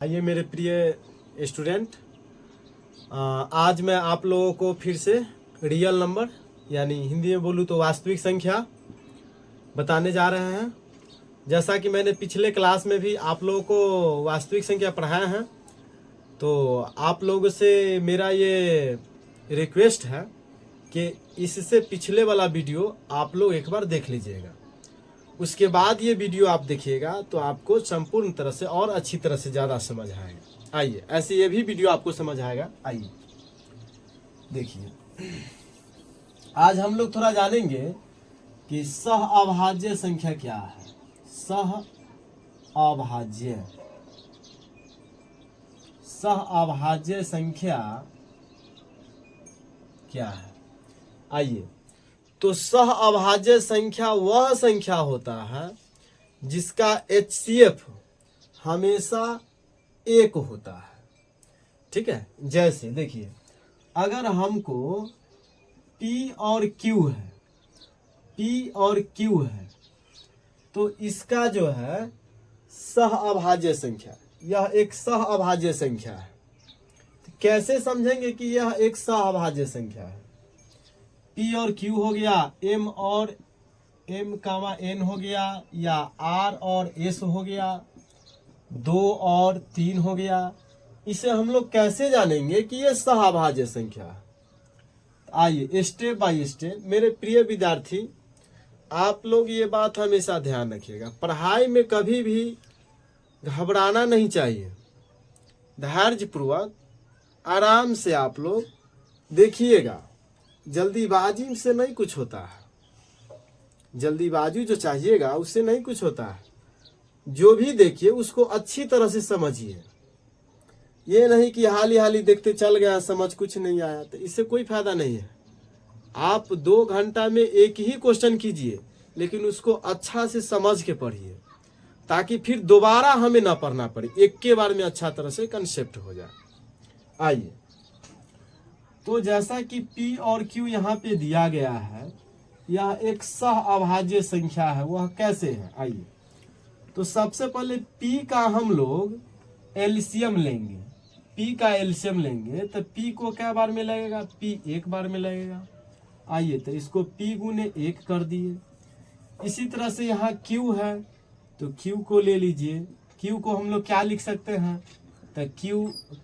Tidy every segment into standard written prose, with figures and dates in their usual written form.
आइए मेरे प्रिय स्टूडेंट, आज मैं आप लोगों को फिर से रियल नंबर यानी हिंदी में बोलूँ तो वास्तविक संख्या बताने जा रहे हैं। जैसा कि मैंने पिछले क्लास में भी आप लोगों को वास्तविक संख्या पढ़ाया है, तो आप लोगों से मेरा ये रिक्वेस्ट है कि इससे पिछले वाला वीडियो आप लोग एक बार देख लीजिएगा। उसके बाद ये वीडियो आप देखिएगा तो आपको संपूर्ण तरह से और अच्छी तरह से ज़्यादा समझ आएगा। आइए, ऐसे ये भी वीडियो आपको समझ आएगा। आइए देखिए, आज हम लोग थोड़ा जानेंगे कि सह अभाज्य संख्या क्या है। सह अभाज्य संख्या क्या है। आइए, तो सह अभाज्य संख्या वह संख्या होता है जिसका HCF हमेशा एक होता है। ठीक है, जैसे देखिए, अगर हमको P और Q है तो इसका जो है सह अभाज्य संख्या, यह एक सह अभाज्य संख्या है। तो कैसे समझेंगे कि यह एक सह अभाज्य संख्या है। P और Q हो गया, M और M, N हो गया, या R और S हो गया, 2 और 3 हो गया। इसे हम लोग कैसे जानेंगे कि ये सहअभाज्य संख्या है। आइए स्टेप बाय स्टेप मेरे प्रिय विद्यार्थी, आप लोग ये बात हमेशा ध्यान रखिएगा, पढ़ाई में कभी भी घबराना नहीं चाहिए। धैर्यपूर्वक आराम से आप लोग देखिएगा। जल्दीबाजी से नहीं कुछ होता है, जल्दीबाजी जो चाहिएगा उससे नहीं कुछ होता है। जो भी देखिए उसको अच्छी तरह से समझिए। ये नहीं कि हाली हाली देखते चल गया, समझ कुछ नहीं आया, तो इससे कोई फायदा नहीं है। आप 2 घंटा में एक ही क्वेश्चन कीजिए, लेकिन उसको अच्छा से समझ के पढ़िए, ताकि फिर दोबारा हमें ना पढ़ना पड़े, एक के बार में अच्छा तरह से कंसेप्ट हो जाए। आइए, तो जैसा कि P और Q यहाँ पे दिया गया है, यह एक सह अभाज्य संख्या है। वह कैसे है, आइए। तो सबसे पहले P का हम लोग एलसीएम लेंगे। P का एलसीएम लेंगे तो P को क्या बार में लगेगा, P एक बार में लगेगा। आइए, तो इसको P गुने 1 कर दिए। इसी तरह से यहाँ Q है, तो Q को ले लीजिए। Q को हम लोग क्या लिख सकते हैं, तो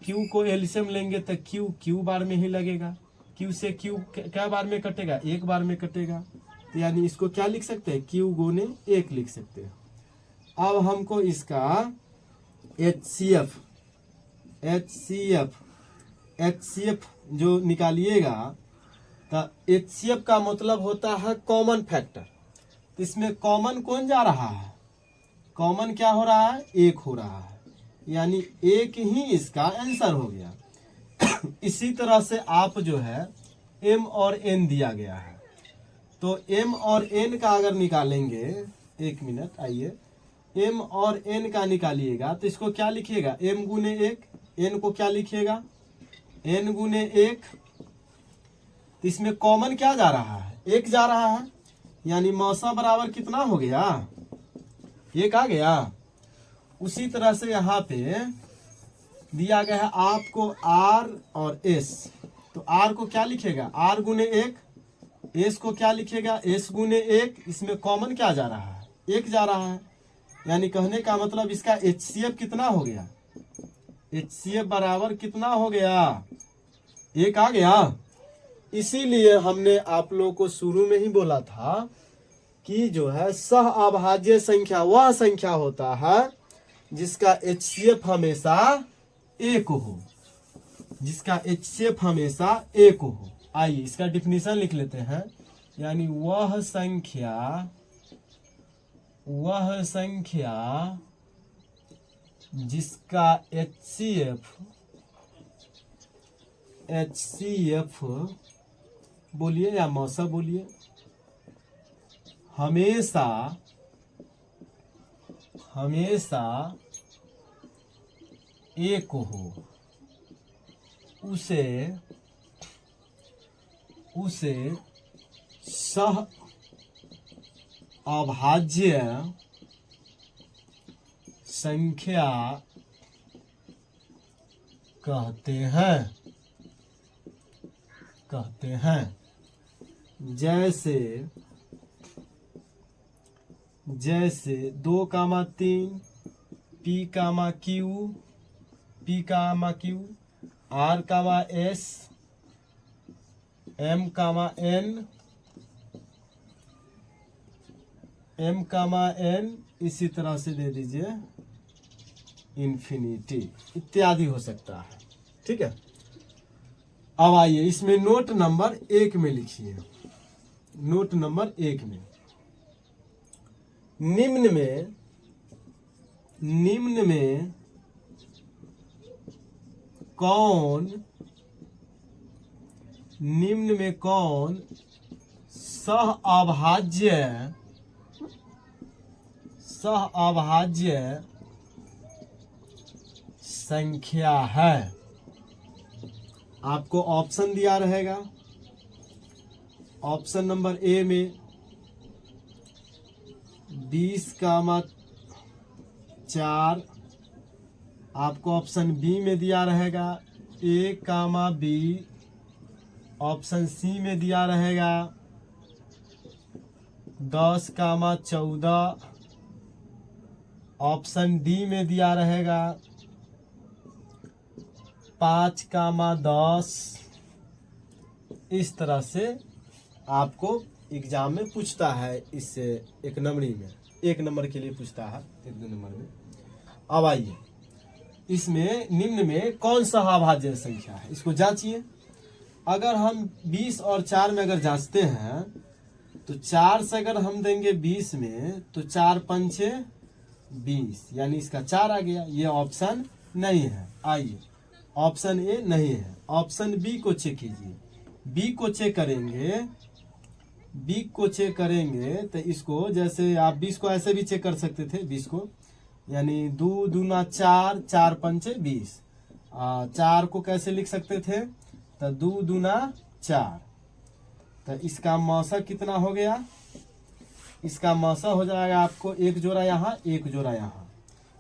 Q को एलसीएम लेंगे तो Q बार में ही लगेगा। Q से Q क्या बार में कटेगा, 1 बार में कटेगा। तो यानी इसको क्या लिख सकते हैं, Q गुने 1 लिख सकते हैं। अब हमको इसका HCF जो निकालिएगा, तो HCF का मतलब होता है कॉमन फैक्टर। इसमें कॉमन कौन जा रहा है, कॉमन क्या हो रहा है, 1 हो रहा है, यानी 1 ही इसका आंसर हो गया। इसी तरह से आप जो है M और N दिया गया है, तो M और N का अगर निकालेंगे, 1 मिनट, आइए, M और N का निकालिएगा तो इसको क्या लिखिएगा, M गुने 1, N को क्या लिखिएगा, N गुने 1। तो इसमें कॉमन क्या जा रहा है, 1 जा रहा है, यानी मौसा बराबर कितना हो गया, 1 आ गया। उसी तरह से यहाँ पे दिया गया है आपको R और S, तो R को क्या लिखेगा, R गुने 1, S को क्या लिखेगा, S गुने 1। इसमें कॉमन क्या जा रहा है, 1 जा रहा है, यानी कहने का मतलब इसका HCF कितना हो गया, HCF बराबर कितना हो गया, 1 आ गया। इसीलिए हमने आप लोगों को शुरू में ही बोला था कि जो है सह अभाज्य संख्या वह संख्या होता है जिसका HCF हमेशा 1 हो, जिसका HCF हमेशा 1 हो। आइए इसका डिफिनीशन लिख लेते हैं, यानी वह संख्या जिसका HCF बोलिए या मौसा बोलिए, हमेशा 1 हो, उसे सह अभाज्य संख्या कहते हैं। जैसे 2,3 P, Q, R, S, M, N, इसी तरह से दे दीजिए इन्फिनिटी इत्यादि हो सकता है। ठीक है, अब आइए इसमें नोट नंबर 1 में लिखिए। नोट नंबर 1 में निम्न में कौन सह अभाज्य संख्या है। आपको ऑप्शन दिया रहेगा। ऑप्शन नंबर ए में 20,4, आपको ऑप्शन बी में दिया रहेगा A, B, ऑप्शन सी में दिया रहेगा 10,14, ऑप्शन डी में दिया रहेगा 5,10। इस तरह से आपको एग्जाम में पूछता है। इससे एक नंबरी में 1 नंबर के लिए पूछता है, 1-2 नंबर में। अब आइए इसमें निम्न में कौन सा अभाज्य संख्या है, इसको जांचिए। अगर हम 20 और 4 में अगर जांचते हैं तो 4 से अगर हम देंगे 20 में तो 4 पंचे 20, यानी इसका 4 आ गया। ये ऑप्शन नहीं है। आइए ऑप्शन ए नहीं है। ऑप्शन बी को चेक कीजिए। बी को चेक करेंगे तो इसको, जैसे आप 20 को ऐसे भी चेक कर सकते थे, 20 को यानी 2 दूना 4, 4 पंचे 20। 4 को कैसे लिख सकते थे, तो 2 दूना 4। तो इसका मौसा कितना हो गया, इसका मौसा हो जाएगा आपको 1 जोड़ा यहाँ 1 जोड़ा यहाँ,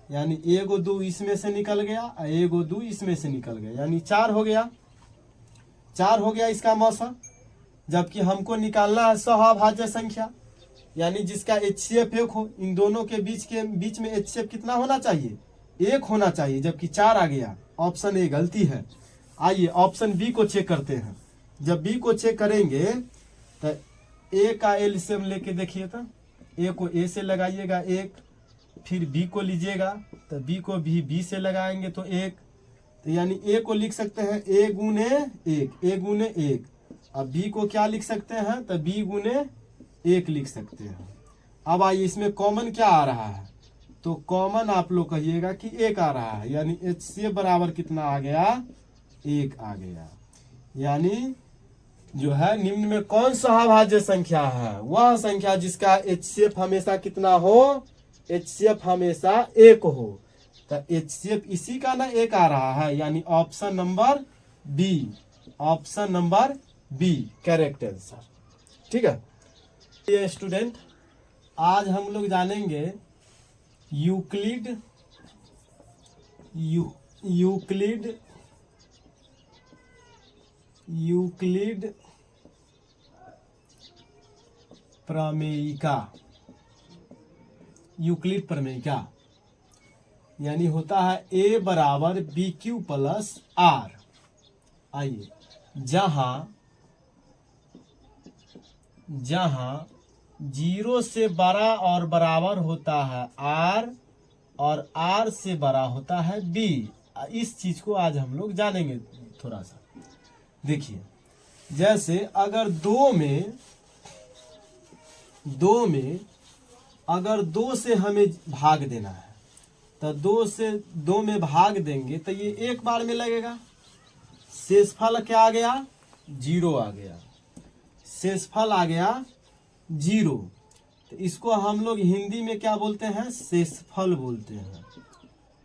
यानी 1 2 इसमें से निकल गया और 1 2 इसमें से निकल गया, यानी 4 हो गया। 4 हो गया इसका मौसा। जबकि हमको निकालना है सहअभाज्य संख्या, यानी जिसका HCF 1 हो। इन दोनों के बीच में HCF कितना होना चाहिए, 1 होना चाहिए, जबकि 4 आ गया। ऑप्शन ए गलती है। आइए ऑप्शन बी को चेक करते हैं। जब बी को चेक करेंगे तो ए का एलसीएम लेके देखिए, तो ए को ए से लगाइएगा 1, फिर बी को लीजिएगा तो बी को भी बी से लगाएंगे तो 1, तो यानी ए को लिख सकते हैं ए गुने 1। अब बी को क्या लिख सकते हैं, तो बी गुने 1 लिख सकते हैं। अब आइए इसमें कॉमन क्या आ रहा है, तो कॉमन आप लोग कहिएगा कि 1 आ रहा है, यानी HCF बराबर कितना आ गया, 1 आ गया। यानी जो है निम्न में कौन सा अभाज्य संख्या है, वह संख्या जिसका HCF हमेशा कितना हो, HCF हमेशा 1 हो। तो HCF इसी का ना 1 आ रहा है, यानी option number B, option number B correct answer. ठीक है ये स्टूडेंट, आज हम लोग जानेंगे यूक्लिड प्रमेयिका। यूक्लिड प्रमेयिका यानी होता है A बराबर BQ प्लस R। आइए जहां 0 से बड़ा और बराबर होता है R और R से बड़ा होता है B। इस चीज को आज हम लोग जानेंगे थोड़ा सा। देखिए जैसे अगर दो में अगर 2 से हमें भाग देना है, तो 2 से 2 में भाग देंगे तो ये एक बार में लगेगा। शेषफल क्या आ गया, 0 आ गया। शेषफल आ गया 0। तो इसको हम लोग हिंदी में क्या बोलते हैं, शेषफल बोलते हैं।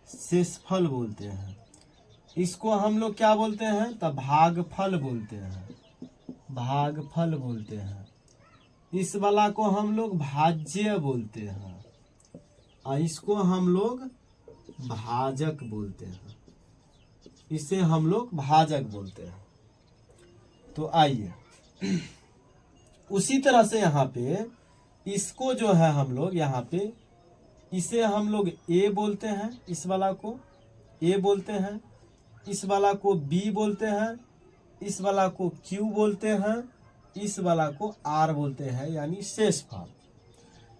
शेषफल बोलते हैं। इसको हम लोग क्या बोलते हैं, तो भागफल बोलते हैं। भागफल बोलते हैं। इस वाला को हम लोग भाज्य बोलते हैं और इसको हम लोग भाजक बोलते हैं। इसे हम लोग भाजक बोलते हैं। तो आइए उसी तरह से यहाँ पे इसको जो है हम लोग यहाँ पे इसे हम लोग ए बोलते हैं, इस वाला को ए बोलते हैं, इस वाला को बी बोलते हैं, इस वाला को क्यू बोलते हैं, इस वाला को आर बोलते हैं, यानी शेषफल।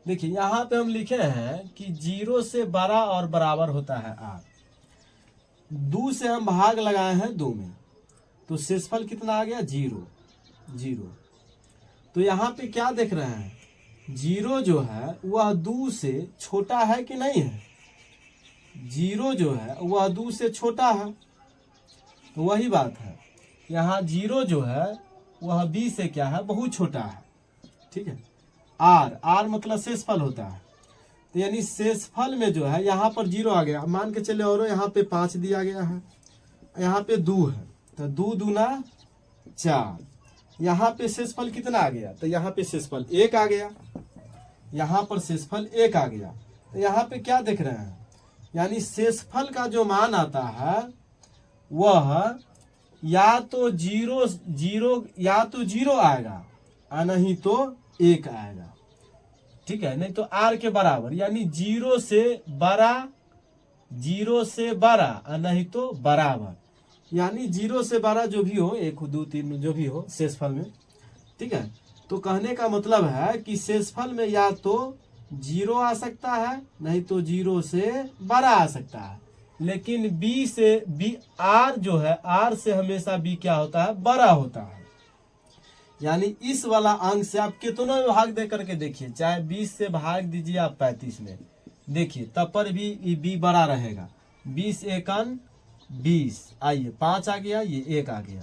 देखिए यहाँ पे हम लिखे हैं कि 0 से बड़ा और बराबर होता है आर। 2 से हम भाग लगाए हैं 2 में, तो शेषफल कितना आ गया 0 0। तो यहाँ पे क्या देख रहे हैं, 0 जो है वह 2 से छोटा है कि नहीं है। 0 जो है वह 2 से छोटा है, तो वही बात है यहाँ 0 जो है वह b से क्या है, बहुत छोटा है। ठीक है, आर मतलब शेषफल होता है। तो यानी शेषफल में जो है यहाँ पर 0 आ गया, मान के चले और यहाँ पे 5 दिया गया है, यहाँ पे 2 है, तो 2 दूना 4। यहाँ पे शेषफल कितना आ गया, तो यहाँ पे शेषफल 1 आ गया, यहाँ पर शेषफल 1 आ गया। तो यहाँ पे क्या देख रहे हैं, यानी शेषफल का जो मान आता है वह या तो 0 आएगा और नहीं तो 1 आएगा। ठीक है, नहीं तो आर के बराबर, यानी 0 से बड़ा और नहीं तो बराबर, यानी 0 से बड़ा जो भी हो, 1 2 3 जो भी हो शेषफल में। ठीक है, तो कहने का मतलब है कि शेषफल में या तो 0 आ सकता है, नहीं तो 0 से बड़ा आ सकता है, लेकिन आर जो है, आर से हमेशा बी क्या होता है, बड़ा होता है। यानी इस वाला अंक से आप कितनों में भाग दे करके देखिए, चाहे 20 से भाग दीजिए आप 35 में, देखिए तब पर भी बी बड़ा रहेगा। 20 एकन 20, आइए 5 आ गया, ये 1 आ गया।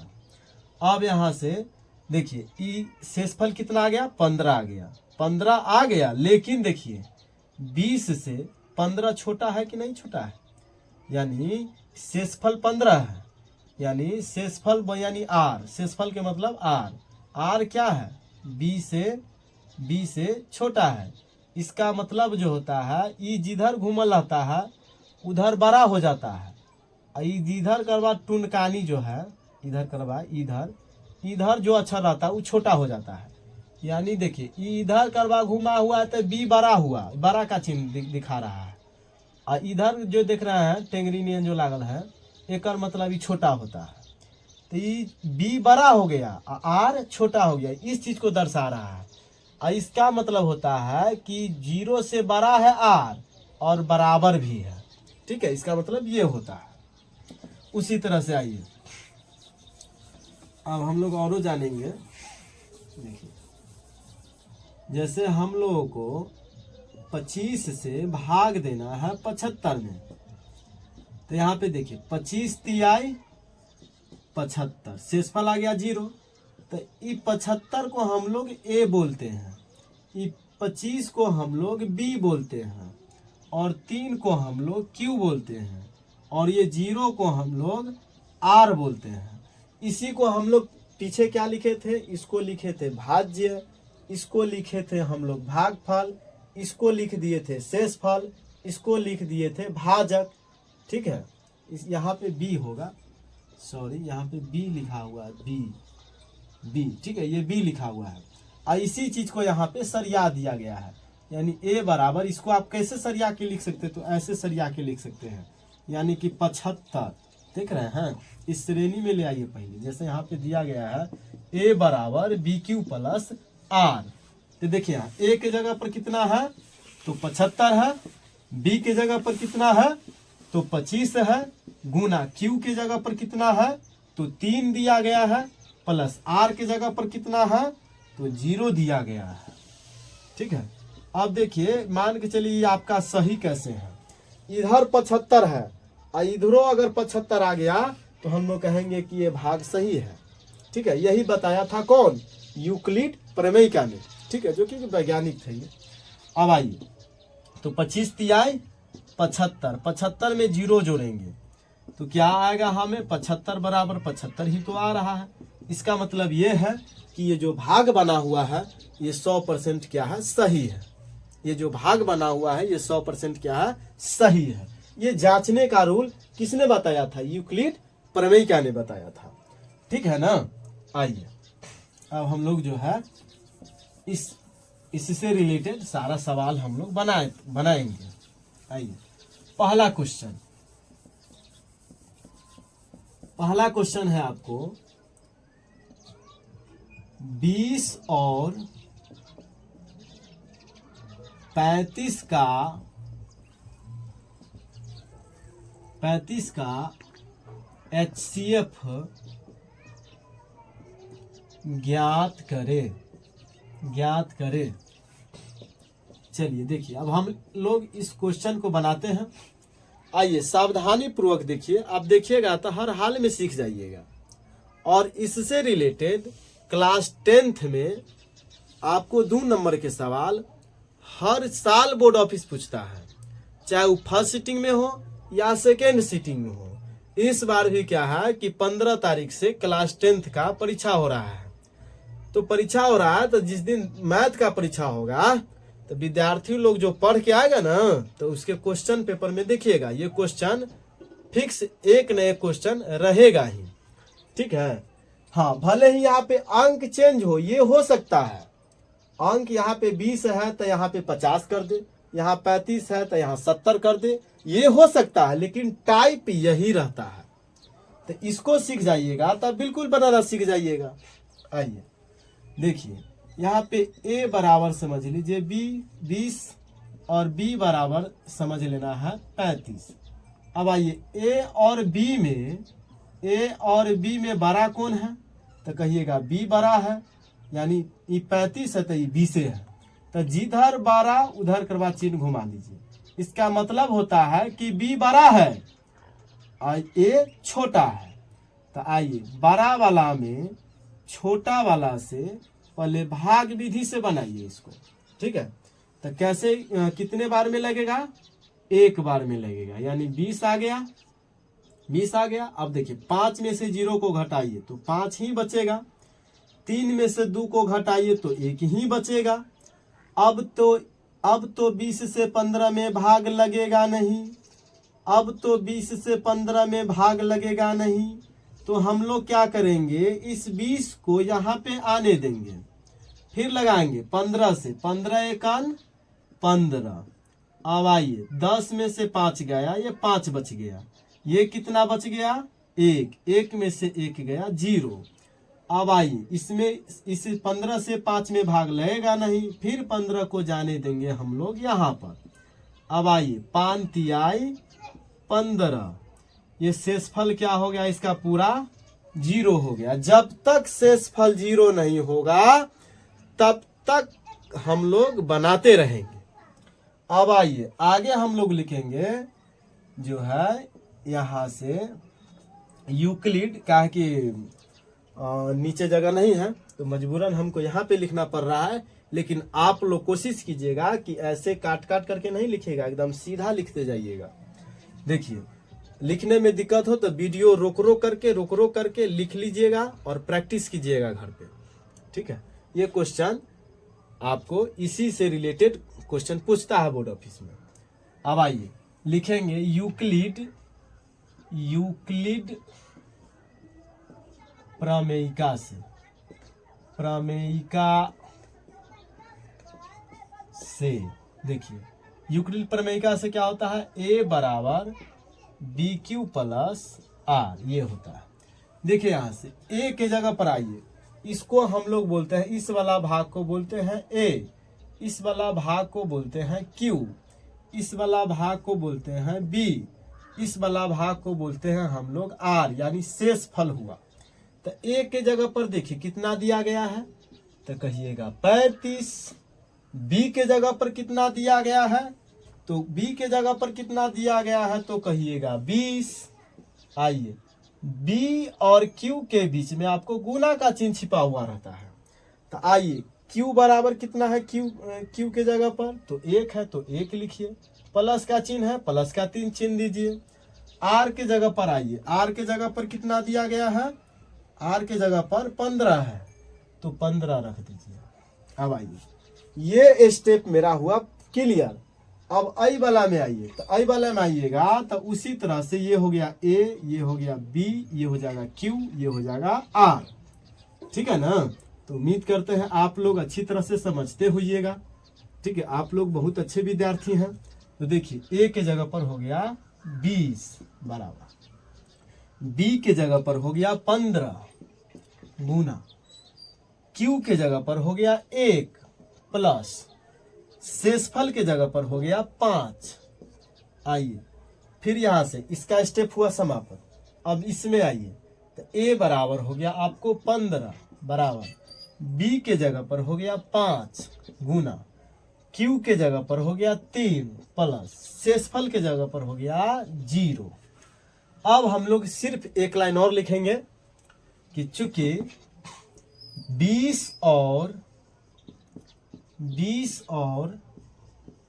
अब यहाँ से देखिए ई शेषफल कितना आ गया, 15 आ गया, 15 आ गया, लेकिन देखिए 20 से 15 छोटा है कि नहीं छोटा है, यानी शेषफल 15 है, यानी शेषफल यानी आर, शेषफल के मतलब आर क्या है, बी से छोटा है। इसका मतलब जो होता है ई जिधर घूमल रहता है उधर बड़ा हो जाता है, इधर करवा टुनकानी जो है, इधर करवा इधर जो अच्छा रहता है वो छोटा हो जाता है। यानी देखिए इधर करवा घुमा हुआ है तो बी बड़ा हुआ, बड़ा का चिन्ह दिखा रहा है, और इधर जो देख रहे हैं टेंगरी नियन जो लागल है, एक मतलब ये छोटा होता है। तो ये बी बड़ा हो गया और आर छोटा हो गया, इस चीज को दर्शा रहा है। और इसका मतलब होता है कि 0 से बड़ा है आर और बराबर भी है। ठीक है, इसका मतलब ये होता है। उसी तरह से आइए अब हम लोग और जानेंगे। देखिए जैसे हम लोगों को 25 से भाग देना है 75 में, तो यहाँ पे देखिए 25 तिहाई 75, शेषफल आ गया 0। तो ये 75 को हम लोग ए बोलते हैं, ये 25 को हम लोग बी बोलते हैं, और 3 को हम लोग क्यू बोलते हैं, और ये 0 को हम लोग आर बोलते हैं। इसी को हम लोग पीछे क्या लिखे थे, इसको लिखे थे भाज्य, इसको लिखे थे हम लोग भागफल, इसको लिख दिए थे शेषफल, इसको लिख दिए थे भाजक। ठीक है, इस यहाँ पे बी होगा, सॉरी यहाँ पे बी लिखा हुआ है, बी। ठीक है, ये बी लिखा हुआ है, और इसी चीज को यहाँ पे सरिया दिया गया है, यानी ए बराबर, इसको आप कैसे सरिया के लिख सकते हैं, तो ऐसे सरिया के लिख सकते हैं, यानी कि 75। देख रहे हैं, इस श्रेणी में ले आइए पहले, जैसे यहाँ पे दिया गया है ए बराबर बी क्यू प्लस आर। तो देखिए यहाँ ए के जगह पर कितना है, तो 75 है, बी के जगह पर कितना है, तो 25 है, गुना क्यू के जगह पर कितना है, तो 3 दिया गया है, प्लस आर के जगह पर कितना है, तो 0 दिया गया है। ठीक है, अब देखिए मान के चलिए आपका सही कैसे है, इधर 75 है और इधरों अगर 75 आ गया तो हम लोग कहेंगे कि ये भाग सही है। ठीक है, यही बताया था कौन, यूक्लिड प्रमेयिका में। ठीक है, जो कि वैज्ञानिक थे ये। अब आइए, तो 25 तिहाई 75, 75 में 0 जोड़ेंगे तो क्या आएगा, हमें 75 बराबर 75 ही तो आ रहा है। इसका मतलब ये है कि ये जो भाग बना हुआ है ये 100% क्या है, सही है। ये जो भाग बना हुआ है ये 100% क्या है, सही है। ये जांचने का रूल किसने बताया था, यूक्लिड प्रमेयिका ने बताया था। ठीक है ना। आइए अब हम लोग जो है इससे रिलेटेड सारा सवाल हम लोग बनाएंगे। आइए पहला क्वेश्चन है आपको 20 और 35 का HCF ज्ञात करे। चलिए देखिए अब हम लोग इस क्वेश्चन को बनाते हैं। आइए सावधानी पूर्वक देखिए, आप देखिएगा तो हर हाल में सीख जाइएगा। और इससे रिलेटेड क्लास 10th में आपको 2 नंबर के सवाल हर साल बोर्ड ऑफिस पूछता है, चाहे वो फर्स्ट सिटिंग में हो या सेकेंड सिटिंग में हो। इस बार भी क्या है कि 15 तारीख से क्लास 10th का परीक्षा हो रहा है। तो परीक्षा हो रहा है तो जिस दिन मैथ का परीक्षा होगा तो विद्यार्थी लोग जो पढ़ के आएगा ना तो उसके क्वेश्चन पेपर में देखिएगा ये क्वेश्चन फिक्स एक न एक क्वेश्चन रहेगा ही। ठीक है। हाँ भले ही यहाँ पे अंक चेंज हो, ये हो सकता है। अंक यहाँ पे 20 है तो यहाँ पे 50 कर दे, यहाँ 35 है तो यहाँ 70 कर दे, ये हो सकता है, लेकिन टाइप यही रहता है। तो इसको सीख जाइएगा तब बिल्कुल बनाना सीख जाइएगा। आइए देखिए यहाँ पे a बराबर समझ लीजिए 20 और b बराबर समझ लेना है 35। अब आइए a और b में बड़ा कौन है तो कहिएगा b बड़ा है, यानी ये 35 है तो ये 20 है। तो जिधर बड़ा उधर करवा चिन्ह घुमा लीजिए। इसका मतलब होता है कि b बड़ा है और a छोटा है। तो आइए बड़ा वाला में छोटा वाला से पहले भाग विधि से बनाइए इसको। ठीक है। तो कैसे कितने बार में लगेगा, एक बार में लगेगा, यानी 20 आ गया। अब देखिए 5 में से 0 को घटाइए तो 5 ही बचेगा। 3 में से 2 को घटाइए तो 1 ही बचेगा। अब तो 20 से 15 में भाग लगेगा नहीं। तो हम लोग क्या करेंगे, इस 20 को यहाँ पे आने देंगे, फिर लगाएंगे 15 से, 15 एकान 15। अब आइए 10 में से 5 गया, ये 5 बच गया, ये कितना बच गया 1 में से 1 गया 0। अब आइए इसमें इस 15 से 5 में भाग लगेगा नहीं, फिर 15 को जाने देंगे हम लोग यहाँ पर। अब आइए 5 तिहाई 15, ये शेषफल क्या हो गया, इसका पूरा 0 हो गया। जब तक शेषफल 0 नहीं होगा तब तक हम लोग बनाते रहेंगे। अब आइए आगे हम लोग लिखेंगे जो है यहाँ से यूक्लिड का, कि नीचे जगह नहीं है तो मजबूरन हमको यहाँ पे लिखना पड़ रहा है। लेकिन आप लोग कोशिश कीजिएगा कि ऐसे काट करके नहीं लिखिएगा, एकदम सीधा लिखते जाइएगा। देखिए लिखने में दिक्कत हो तो वीडियो रोक करके लिख लीजिएगा और प्रैक्टिस कीजिएगा घर पे। ठीक है। ये क्वेश्चन आपको इसी से रिलेटेड क्वेश्चन पूछता है बोर्ड ऑफिस में। अब आइए लिखेंगे यूक्लिड प्रमेयिका से देखिए यूक्लिड प्रमेयिका से क्या होता है, a बराबर BQ प्लस R, ये होता है। देखिए यहाँ से a के जगह पर आइए, इसको हम लोग बोलते हैं, इस वाला भाग को बोलते हैं a, इस वाला भाग को बोलते हैं q, इस वाला भाग को बोलते हैं b, इस वाला भाग को बोलते हैं हम लोग r, यानी शेषफल हुआ। तो a के जगह पर देखिए कितना दिया गया है तो कहिएगा 35। b के जगह पर कितना दिया गया है तो b के जगह पर कितना दिया गया है तो कहिएगा 20। आइए b और q के बीच में आपको गुना का चिन्ह छिपा हुआ रहता है। तो आइए q बराबर कितना है, q के जगह पर तो 1 है तो 1 लिखिए, प्लस का चिन्ह है प्लस का 3 चिन्ह दीजिए। r के जगह पर आइए, r के जगह पर कितना दिया गया है, r के जगह पर 15 है तो 15 रख दीजिए। अब आइए ये स्टेप मेरा हुआ क्लियर। अब आई वाला में आइए, तो आई वाला में आइएगा तो उसी तरह से ये हो गया ए, ये हो गया बी, ये हो जाएगा क्यू, ये हो जाएगा आर। ठीक है ना। तो उम्मीद करते हैं आप लोग अच्छी तरह से समझते होइएगा। ठीक है, आप लोग बहुत अच्छे विद्यार्थी हैं। तो देखिए ए के जगह पर हो गया 20 बराबर, बी के जगह पर हो गया 15 गुना, क्यू के जगह पर हो गया 1 प्लस शेषफल के जगह पर हो गया 5। आइए फिर यहां से इसका स्टेप हुआ समापन। अब इसमें आइए तो ए बराबर हो गया आपको 15 बराबर, बी के जगह पर हो गया 5 गुना, क्यू के जगह पर हो गया 3 प्लस शेषफल के जगह पर हो गया 0। अब हम लोग सिर्फ एक लाइन और लिखेंगे कि चूंकि 20 और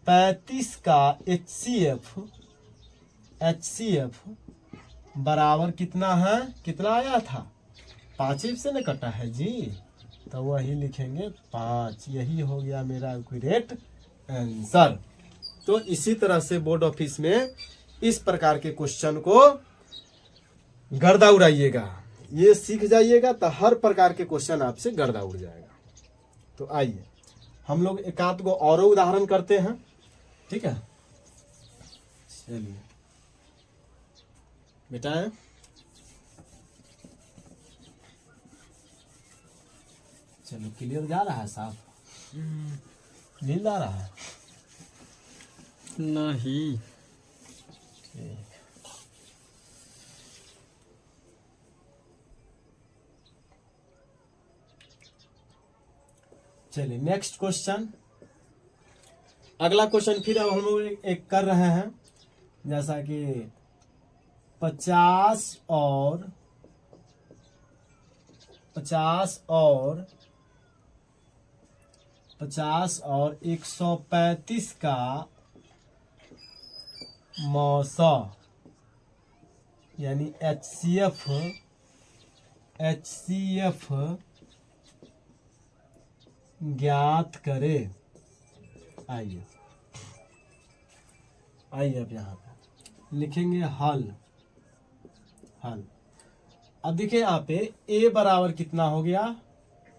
35 का HCF बराबर कितना है, कितना आया था 5 से न कटा है जी, तो वही लिखेंगे 5। यही हो गया मेरा एक्यूरेट आंसर। तो इसी तरह से बोर्ड ऑफिस में इस प्रकार के क्वेश्चन को गर्दा उड़ाइएगा, ये सीख जाइएगा तो हर प्रकार के क्वेश्चन आपसे गर्दा उड़ जाएगा। तो आइए हम लोग एक आध गो और उदाहरण करते हैं। ठीक है, चलिए बेटा, चलो क्लियर जा रहा है साहब, नींद आ रहा है नहीं। चलिए नेक्स्ट क्वेश्चन, अगला क्वेश्चन फिर अब हम लोग एक कर रहे हैं, जैसा कि 50 और 135 का मौसा यानी HCF ज्ञात करे। आइए अब यहाँ पे लिखेंगे हल। अब देखिए यहाँ पे a बराबर कितना हो गया,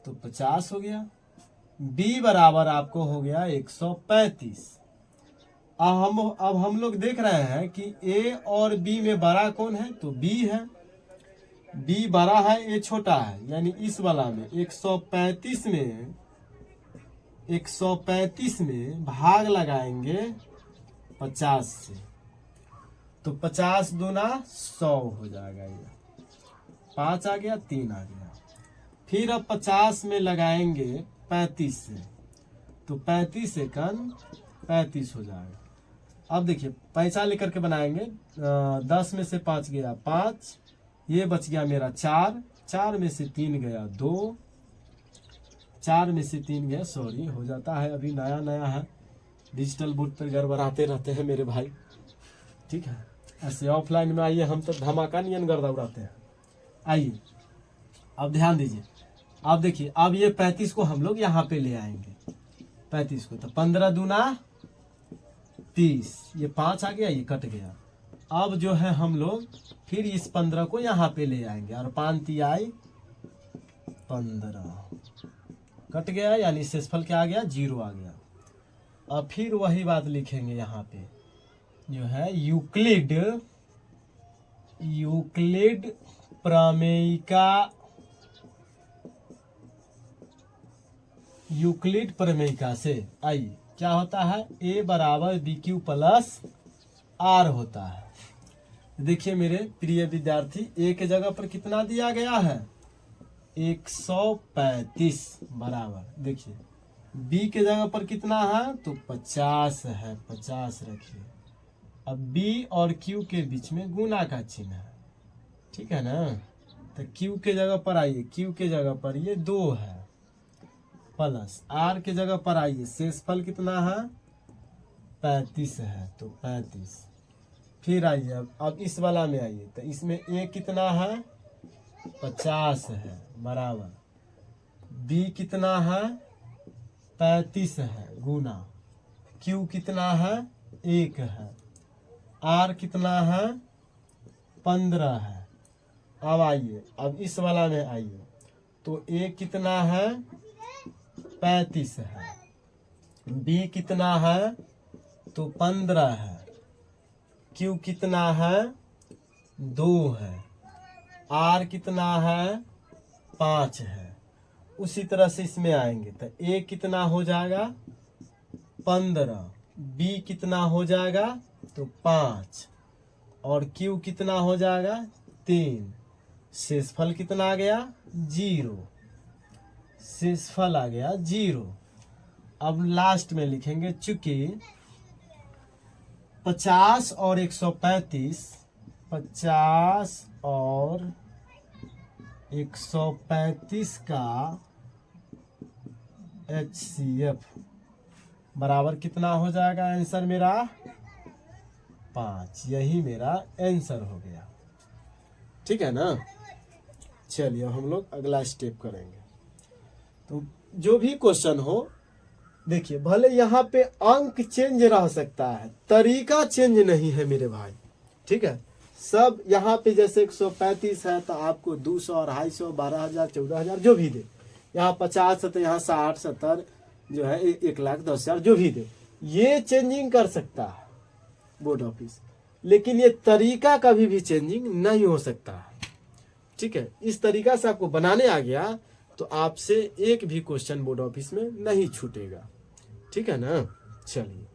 तो 50 हो गया, b बराबर आपको हो गया 135। अब हम लोग देख रहे हैं कि a और b में बड़ा कौन है, तो b है। b बड़ा है, a छोटा है, यानी इस वाला में 135 में भाग लगाएंगे 50 से, तो 50 दूना 100 हो जाएगा, ये 5 आ गया, 3 आ गया। फिर अब 50 में लगाएंगे 35 से, तो 35 एकन 35 हो जाएगा। अब देखिए पैसा लेकर के बनाएंगे, 10 में से 5 गया 5, ये बच गया मेरा 4 में से 3 गया 2, 4 में से 3 गया, सॉरी हो जाता है, अभी नया है, डिजिटल बोर्ड पर गड़बड़ाते रहते हैं मेरे भाई। ठीक है, ऐसे ऑफलाइन में आइए हम तो धमाका नियन गर्दा उड़ाते हैं। आइए अब ध्यान दीजिए, अब देखिए अब ये 35 को हम लोग यहाँ पे ले आएंगे, 35 को, तो 15 दूना 30, ये 5 आ गया, ये कट गया। अब जो है हम लोग फिर इस 15 को यहाँ पे ले आएंगे, और 5 3 आई 15 कट गया, यानी शेषफल क्या आ गया, 0 आ गया। अब फिर वही बात लिखेंगे यहाँ पे, जो है यूक्लिड प्रमेयिका से आइए क्या होता है, a बराबर BQ प्लस R होता है। देखिए मेरे प्रिय विद्यार्थी, a के जगह पर कितना दिया गया है, 135 बराबर, देखिए b के जगह पर कितना है, तो 50 है, 50 रखिए। अब b और q के बीच में गुना का चिन्ह है, ठीक है ना, तो q के जगह पर आइए, q के जगह पर ये 2 है, प्लस r के जगह पर आइए, शेषफल कितना है 35 है, तो 35। फिर आइए अब इस वाला में आइए, तो इसमें a कितना है 50 है बराबर, b कितना है 35 है गुना, q कितना है 1 है, R कितना है 15 है। अब आइए, अब इस वाला में आइए, तो A कितना है 35 है, B कितना है तो 15 है, Q कितना है 2 है, R कितना है 5 है। उसी तरह से इसमें आएंगे तो A कितना हो जाएगा 15, B कितना हो जाएगा तो 5 और Q कितना हो जाएगा 3। शेषफल कितना आ गया 0, शेषफल आ गया 0। अब लास्ट में लिखेंगे चूंकि 50 और 135, 50 और 135 का HCF बराबर कितना हो जाएगा, आंसर मेरा 5। यही मेरा आंसर हो गया। ठीक है ना। चलिए हम लोग अगला स्टेप करेंगे। तो जो भी क्वेश्चन हो, देखिए भले यहाँ पे अंक चेंज रह सकता है, तरीका चेंज नहीं है मेरे भाई। ठीक है, सब यहाँ पे जैसे 135 है तो आपको 200, 250, 12,000, 14,000 जो भी दे। यहाँ 50 है तो यहाँ 60, 70 जो है 1,10,000 जो भी दे, ये चेंजिंग कर सकता है बोर्ड ऑफिस, लेकिन ये तरीका कभी भी चेंजिंग नहीं हो सकता है। ठीक है, इस तरीका से आपको बनाने आ गया तो आपसे एक भी क्वेश्चन बोर्ड ऑफिस में नहीं छूटेगा। ठीक है ना। चलिए।